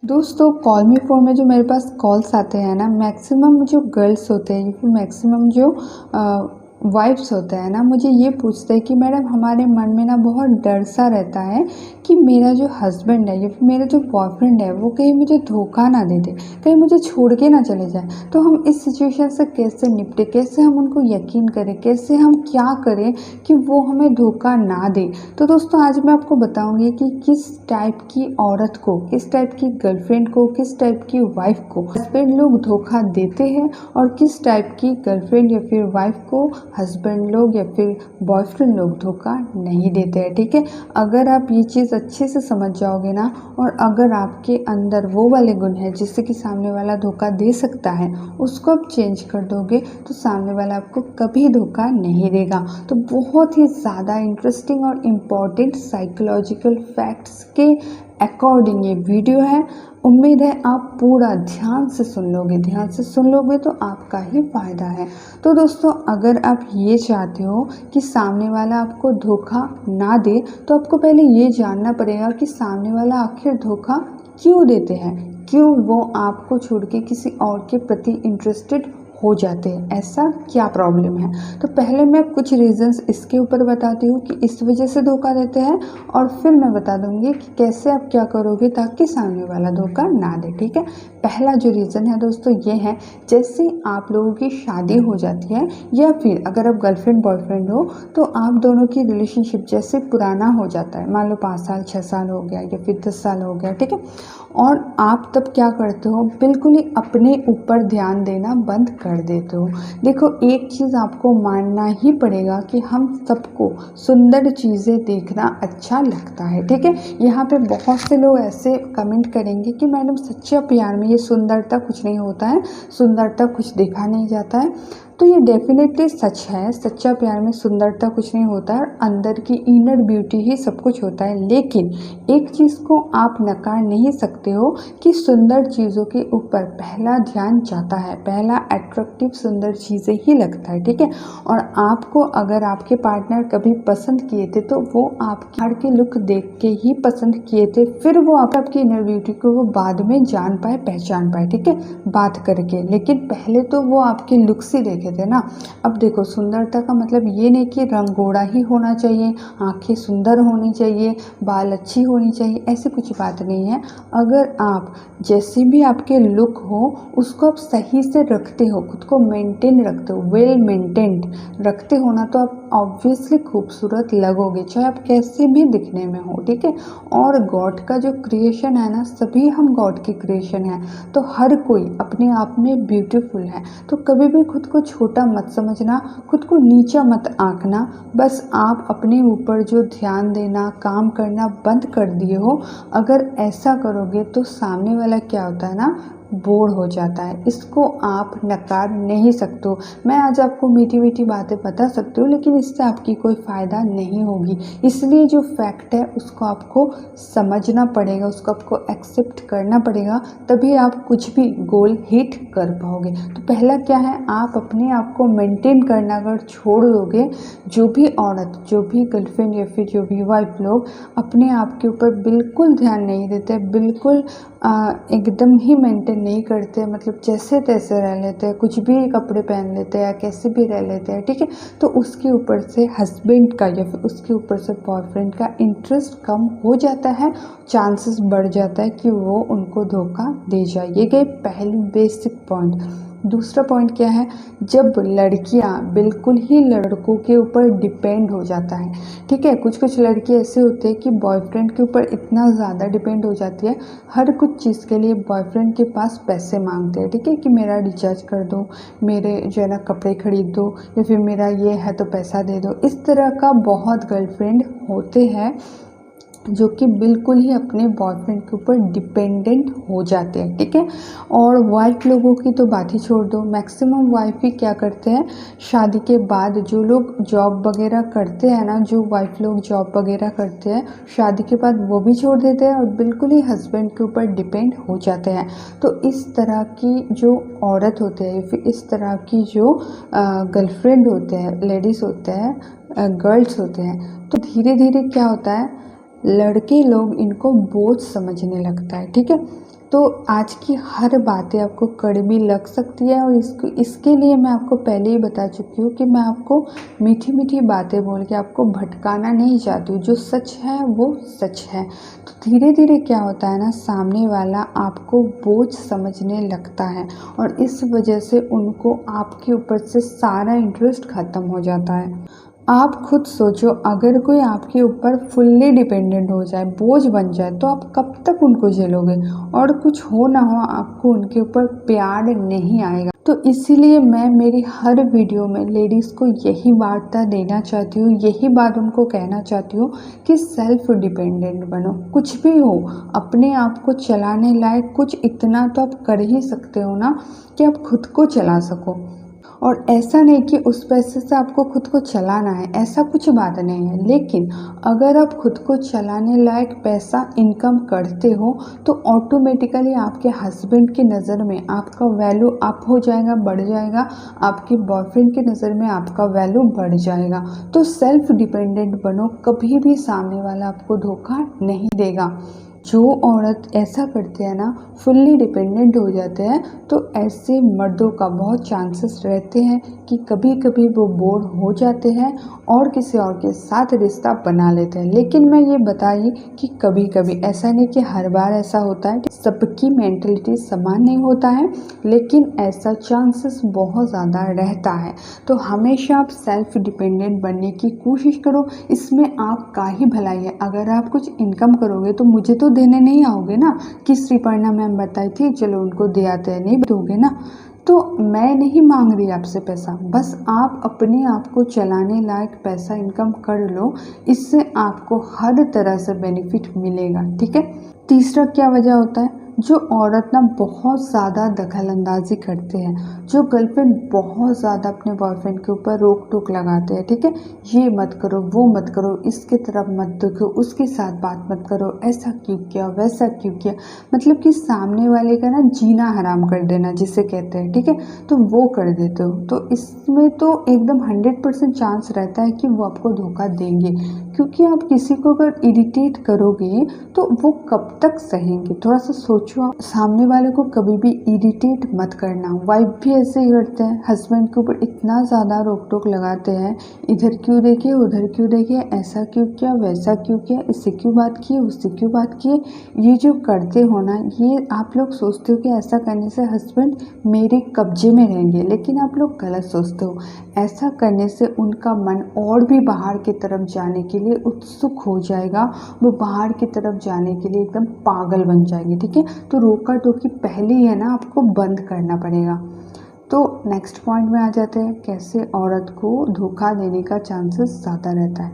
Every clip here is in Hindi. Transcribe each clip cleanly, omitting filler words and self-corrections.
दोस्तों कॉल मी फ़ोन में जो मेरे पास कॉल्स आते हैं ना, मैक्सिमम जो गर्ल्स होते हैं या फिर मैक्सिमम जो वाइफ्स होते हैं ना, मुझे ये पूछते हैं कि मैडम हमारे मन में ना बहुत डर सा रहता है कि मेरा जो हस्बैंड है या फिर मेरा जो बॉयफ्रेंड है वो कहीं मुझे धोखा ना दे दे, कहीं मुझे छोड़ के ना चले जाए। तो हम इस सिचुएशन से कैसे निपटे, कैसे हम उनको यकीन करें, कैसे हम क्या करें कि वो हमें धोखा ना दे। तो दोस्तों आज मैं आपको बताऊंगी कि किस टाइप की औरत को, किस टाइप की गर्लफ्रेंड को, किस टाइप की वाइफ को हस्बैंड लोग धोखा देते हैं और किस टाइप की गर्लफ्रेंड या फिर वाइफ को हस्बैंड लोग या फिर बॉयफ्रेंड लोग धोखा नहीं देते हैं। ठीक है, अगर आप ये चीज़ अच्छे से समझ जाओगे ना, और अगर आपके अंदर वो वाले गुण हैं जिससे कि सामने वाला धोखा दे सकता है, उसको आप चेंज कर दोगे तो सामने वाला आपको कभी धोखा नहीं देगा। तो बहुत ही ज़्यादा इंटरेस्टिंग और इम्पॉर्टेंट साइकोलॉजिकल फैक्ट्स के अकॉर्डिंग ये वीडियो है। उम्मीद है आप पूरा ध्यान से सुन लोगे, ध्यान से सुन लोगे तो आपका ही फायदा है। तो दोस्तों अगर आप ये चाहते हो कि सामने वाला आपको धोखा ना दे, तो आपको पहले ये जानना पड़ेगा कि सामने वाला आखिर धोखा क्यों देते हैं, क्यों वो आपको छोड़ के किसी और के प्रति इंटरेस्टेड हो जाते हैं, ऐसा क्या प्रॉब्लम है। तो पहले मैं कुछ रीजंस इसके ऊपर बताती हूँ कि इस वजह से धोखा देते हैं, और फिर मैं बता दूंगी कि कैसे आप क्या करोगे ताकि सामने वाला धोखा ना दे। ठीक है, पहला जो रीज़न है दोस्तों ये है, जैसे आप लोगों की शादी हो जाती है या फिर अगर आप गर्लफ्रेंड बॉयफ्रेंड हो तो आप दोनों की रिलेशनशिप जैसे पुराना हो जाता है, मान लो 5 साल 6 साल हो गया या फिर 10 साल हो गया। ठीक है, और आप तब क्या करते हो, बिल्कुल ही अपने ऊपर ध्यान देना बंद कर देते हो। देखो एक चीज़ आपको मानना ही पड़ेगा कि हम सबको सुंदर चीज़ें देखना अच्छा लगता है। ठीक है, यहाँ पे बहुत से लोग ऐसे कमेंट करेंगे कि मैडम सच्चे प्यार में ये सुंदरता कुछ नहीं होता है, सुंदरता कुछ देखा नहीं जाता है। तो ये डेफिनेटली सच है, सच्चा प्यार में सुंदरता कुछ नहीं होता है, अंदर की इनर ब्यूटी ही सब कुछ होता है। लेकिन एक चीज़ को आप नकार नहीं सकते हो कि सुंदर चीज़ों के ऊपर पहला ध्यान जाता है, पहला अट्रैक्टिव सुंदर चीज़ें ही लगता है। ठीक है, और आपको अगर आपके पार्टनर कभी पसंद किए थे तो वो आपके बाहर के लुक देख के ही पसंद किए थे, फिर वो आपकी इनर ब्यूटी को वो बाद में जान पाए, पहचान पाए। ठीक है, बात करके, लेकिन पहले तो वो आपके लुक्स ही देखे थे ना। अब देखो सुंदरता का मतलब ये नहीं कि रंग गोरा ही होना चाहिए, आंखें सुंदर होनी चाहिए, बाल अच्छी होनी चाहिए, ऐसी कुछ बात नहीं है। अगर आप जैसे भी आपके लुक हो उसको आप सही से रखते हो, खुद को मेंटेन रखते हो, वेल मेंटेन्ड रखते हो ना, तो आप ऑब्वियसली खूबसूरत लगोगे, चाहे आप कैसे भी दिखने में हो। ठीक है, और गॉड का जो क्रिएशन है ना, सभी हम गॉड की क्रिएशन है, तो हर कोई अपने आप में ब्यूटीफुल है। तो कभी भी खुद को छोटा मत समझना, खुद को नीचा मत आंकना। बस आप अपने ऊपर जो ध्यान देना, काम करना बंद कर दिए हो, अगर ऐसा करोगे तो सामने वाला क्या होता है ना, बोर हो जाता है। इसको आप नकार नहीं सकते हो। मैं आज आपको मीठी मीठी बातें बता सकती हूँ, लेकिन इससे आपकी कोई फ़ायदा नहीं होगी। इसलिए जो फैक्ट है उसको आपको समझना पड़ेगा, उसको आपको एक्सेप्ट करना पड़ेगा, तभी आप कुछ भी गोल हिट कर पाओगे। तो पहला क्या है, आप अपने आप को मेंटेन करना अगर छोड़ दोगे, जो भी औरत, जो भी गर्लफ्रेंड या फिर जो भी वाइफ लोग अपने आप के ऊपर बिल्कुल ध्यान नहीं देते, बिल्कुल एकदम ही मेंटेन नहीं करते, मतलब जैसे तैसे रह लेते हैं, कुछ भी कपड़े पहन लेते हैं, कैसे भी रह लेते हैं। ठीक है, तो उसके ऊपर से हस्बैंड का या फिर उसके ऊपर से बॉयफ्रेंड का इंटरेस्ट कम हो जाता है, चांसेस बढ़ जाता है कि वो उनको धोखा दे जाए। ये गई पहली बेसिक पॉइंट। दूसरा पॉइंट क्या है, जब लड़कियां बिल्कुल ही लड़कों के ऊपर डिपेंड हो जाता है। ठीक है, कुछ कुछ लड़की ऐसे होते हैं कि बॉयफ्रेंड के ऊपर इतना ज़्यादा डिपेंड हो जाती है, हर कुछ चीज़ के लिए बॉयफ्रेंड के पास पैसे मांगते हैं। ठीक है, कि मेरा रिचार्ज कर दो, मेरे जो है ना कपड़े खरीद दो, या फिर मेरा ये है तो पैसा दे दो। इस तरह का बहुत गर्लफ्रेंड होते हैं जो कि बिल्कुल ही अपने बॉयफ्रेंड के ऊपर डिपेंडेंट हो जाते हैं। ठीक है, और वाइफ लोगों की तो बात ही छोड़ दो, मैक्सिमम वाइफ ही क्या करते हैं, शादी के बाद जो लोग जॉब वगैरह करते हैं ना, जो वाइफ लोग जॉब वगैरह करते हैं, शादी के बाद वो भी छोड़ देते हैं और बिल्कुल ही हस्बैंड के ऊपर डिपेंड हो जाते हैं। तो इस तरह की जो औरत होते हैं, फिर इस तरह की जो गर्लफ्रेंड होते हैं, लेडीज़ होते हैं, गर्ल्स होते हैं, तो धीरे धीरे क्या होता है, लड़के लोग इनको बोझ समझने लगता है। ठीक है, तो आज की हर बातें आपको कड़वी लग सकती है, और इसके लिए मैं आपको पहले ही बता चुकी हूँ कि मैं आपको मीठी मीठी बातें बोल के आपको भटकाना नहीं चाहती हूँ। जो सच है वो सच है। तो धीरे धीरे क्या होता है ना, सामने वाला आपको बोझ समझने लगता है, और इस वजह से उनको आपके ऊपर से सारा इंटरेस्ट ख़त्म हो जाता है। आप खुद सोचो, अगर कोई आपके ऊपर फुल्ली डिपेंडेंट हो जाए, बोझ बन जाए, तो आप कब तक उनको झेलोगे? और कुछ हो ना हो, आपको उनके ऊपर प्यार नहीं आएगा। तो इसीलिए मैं मेरी हर वीडियो में लेडीज़ को यही वार्ता देना चाहती हूँ, यही बात उनको कहना चाहती हूँ कि सेल्फ डिपेंडेंट बनो। कुछ भी हो, अपने आप को चलाने लायक कुछ इतना तो आप कर ही सकते हो ना, कि आप खुद को चला सको। और ऐसा नहीं कि उस पैसे से आपको खुद को चलाना है, ऐसा कुछ बात नहीं है। लेकिन अगर आप खुद को चलाने लायक पैसा इनकम करते हो, तो ऑटोमेटिकली आपके हस्बैंड की नज़र में आपका वैल्यू अप हो जाएगा, बढ़ जाएगा। आपके बॉयफ्रेंड की नज़र में आपका वैल्यू बढ़ जाएगा। तो सेल्फ डिपेंडेंट बनो, कभी भी सामने वाला आपको धोखा नहीं देगा। जो औरत ऐसा करते हैं ना, फुल्ली डिपेंडेंट हो जाते हैं, तो ऐसे मर्दों का बहुत चांसेस रहते हैं कि कभी कभी वो बोर हो जाते हैं और किसी और के साथ रिश्ता बना लेते हैं। लेकिन मैं ये बताइए कि कभी कभी, ऐसा नहीं कि हर बार ऐसा होता है, सबकी मेंटलिटी समान नहीं होता है, लेकिन ऐसा चांसेस बहुत ज़्यादा रहता है। तो हमेशा आप सेल्फ डिपेंडेंट बनने की कोशिश करो। इसमें आपका ही भलाई है। अगर आप कुछ इनकम करोगे तो मुझे तो देने नहीं आओगे ना, कि श्रीपर्णा मैम बताई थी, चलो उनको दे आते हैं, नहीं दोगे ना। तो मैं नहीं मांग रही आपसे पैसा, बस आप अपने आप को चलाने लायक पैसा इनकम कर लो। इससे आपको हर तरह से बेनिफिट मिलेगा, ठीक है। तीसरा क्या वजह होता है? जो औरत ना बहुत ज़्यादा दखल अंदाजी करते हैं, जो गर्लफ्रेंड बहुत ज़्यादा अपने बॉयफ्रेंड के ऊपर रोक टोक लगाते हैं, ठीक है। ये मत करो, वो मत करो, इसके तरफ मत देखो, उसके साथ बात मत करो, ऐसा क्यों किया, वैसा क्यों किया। मतलब कि सामने वाले का ना जीना हराम कर देना जिसे कहते हैं, ठीक है। तो वो कर देते हो, तो इसमें तो एकदम 100% चांस रहता है कि वो आपको धोखा देंगे। क्योंकि आप किसी को अगर इरिटेट करोगे तो वो कब तक सहेंगे? थोड़ा सा सोचो। आप सामने वाले को कभी भी इरिटेट मत करना। वाइफ भी ऐसे ही करते हैं, हस्बैंड के ऊपर इतना ज़्यादा रोक टोक लगाते हैं, इधर क्यों देखे, उधर क्यों देखे, ऐसा क्यों किया, वैसा क्यों किया, इससे क्यों बात किए, उससे क्यों बात किए। ये जो करते हो ना, ये आप लोग सोचते हो कि ऐसा करने से हस्बैंड मेरे कब्जे में रहेंगे, लेकिन आप लोग गलत सोचते हो। ऐसा करने से उनका मन और भी बाहर की तरफ जाने के लिए उत्सुक हो जाएगा, वो बाहर की तरफ जाने के लिए एकदम पागल बन जाएंगे, ठीक है। तो रोका टोकी पहले ही है ना, आपको बंद करना पड़ेगा। तो नेक्स्ट पॉइंट में आ जाते हैं, कैसे औरत को धोखा देने का चांसेस ज़्यादा रहता है।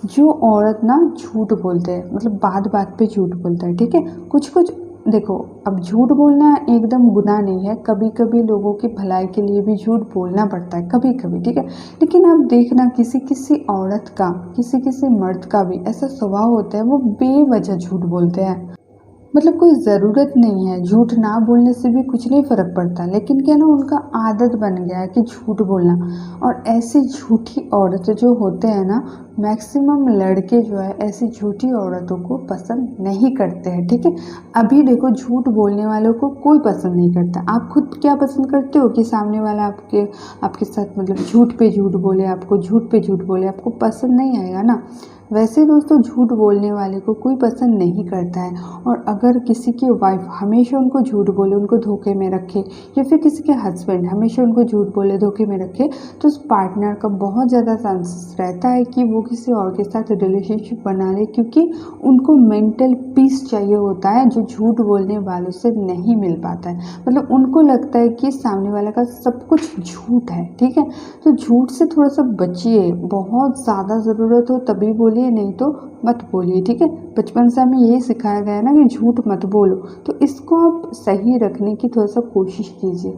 जो औरत ना झूठ बोलते हैं, मतलब बात बात पे झूठ बोलता है, ठीक है। कुछ कुछ देखो, अब झूठ बोलना एकदम गुनाह नहीं है, कभी कभी लोगों की भलाई के लिए भी झूठ बोलना पड़ता है, कभी कभी, ठीक है। लेकिन आप देखना, किसी किसी औरत का, किसी किसी मर्द का भी ऐसा स्वभाव होता है, वो बेवजह झूठ बोलते हैं। मतलब कोई ज़रूरत नहीं है, झूठ ना बोलने से भी कुछ नहीं फ़र्क पड़ता, लेकिन क्या ना, उनका आदत बन गया है कि झूठ बोलना। और ऐसी झूठी औरतें जो होते हैं ना, मैक्सिमम लड़के जो है ऐसी झूठी औरतों को पसंद नहीं करते हैं, ठीक है। अभी देखो, झूठ बोलने वालों को कोई पसंद नहीं करता। आप खुद क्या पसंद करते हो कि सामने वाला आपके साथ मतलब झूठ पे झूठ बोले, आपको झूठ पे झूठ बोले, आपको पसंद नहीं आएगा ना। वैसे दोस्तों, झूठ बोलने वाले को कोई पसंद नहीं करता है। और अगर किसी की वाइफ हमेशा उनको झूठ बोले, उनको धोखे में रखे, या फिर किसी के हस्बैंड हमेशा उनको झूठ बोले, धोखे में रखे, तो उस पार्टनर का बहुत ज़्यादा चांसेस रहता है कि वो किसी और के साथ रिलेशनशिप बना ले, क्योंकि उनको मेंटल पीस चाहिए होता है, जो झूठ बोलने वालों से नहीं मिल पाता है। मतलब उनको लगता है कि सामने वाले का सब कुछ झूठ है, ठीक है। तो झूठ से थोड़ा सा बचिए, बहुत ज़्यादा ज़रूरत हो तभी बोलिए, नहीं तो मत बोलिए, ठीक है। बचपन से हमें यही सिखाया गया है ना कि झूठ मत बोलो, तो इसको आप सही रखने की थोड़ा सा कोशिश कीजिए।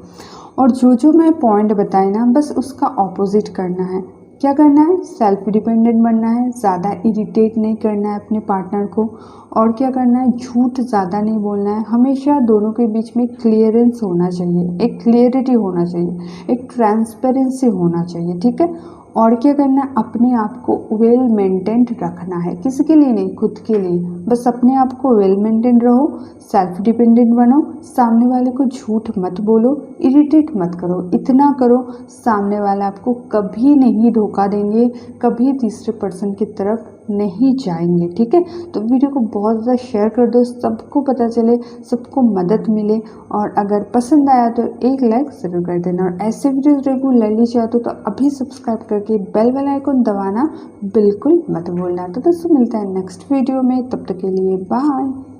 और जो जो मैं पॉइंट बताए ना, बस उसका ऑपोजिट करना है। क्या करना है? सेल्फ डिपेंडेंट बनना है, ज़्यादा इरिटेट नहीं करना है अपने पार्टनर को। और क्या करना है? झूठ ज़्यादा नहीं बोलना है। हमेशा दोनों के बीच में क्लियरेंस होना चाहिए, एक क्लियरिटी होना चाहिए, एक ट्रांसपेरेंसी होना चाहिए, ठीक है। और क्या करना है, अपने आप को वेल मेंटेन्ड रखना है, किसी के लिए नहीं, खुद के लिए। बस अपने आप को वेल मेंटेन रहो, सेल्फ डिपेंडेंट बनो, सामने वाले को झूठ मत बोलो, इरिटेट मत करो, इतना करो सामने वाला आपको कभी नहीं धोखा देंगे, कभी तीसरे पर्सन की तरफ नहीं जाएंगे। ठीक है, तो वीडियो को बहुत ज़्यादा शेयर कर दो, सबको पता चले, सबको मदद मिले। और अगर पसंद आया तो एक लाइक ज़रूर कर देना, और ऐसे वीडियोस रेगुलरली चाहते हो तो अभी सब्सक्राइब करके बेल आइकन दबाना बिल्कुल मत भूलना। तो दोस्तों मिलता है नेक्स्ट वीडियो में, तब तक के लिए बाय।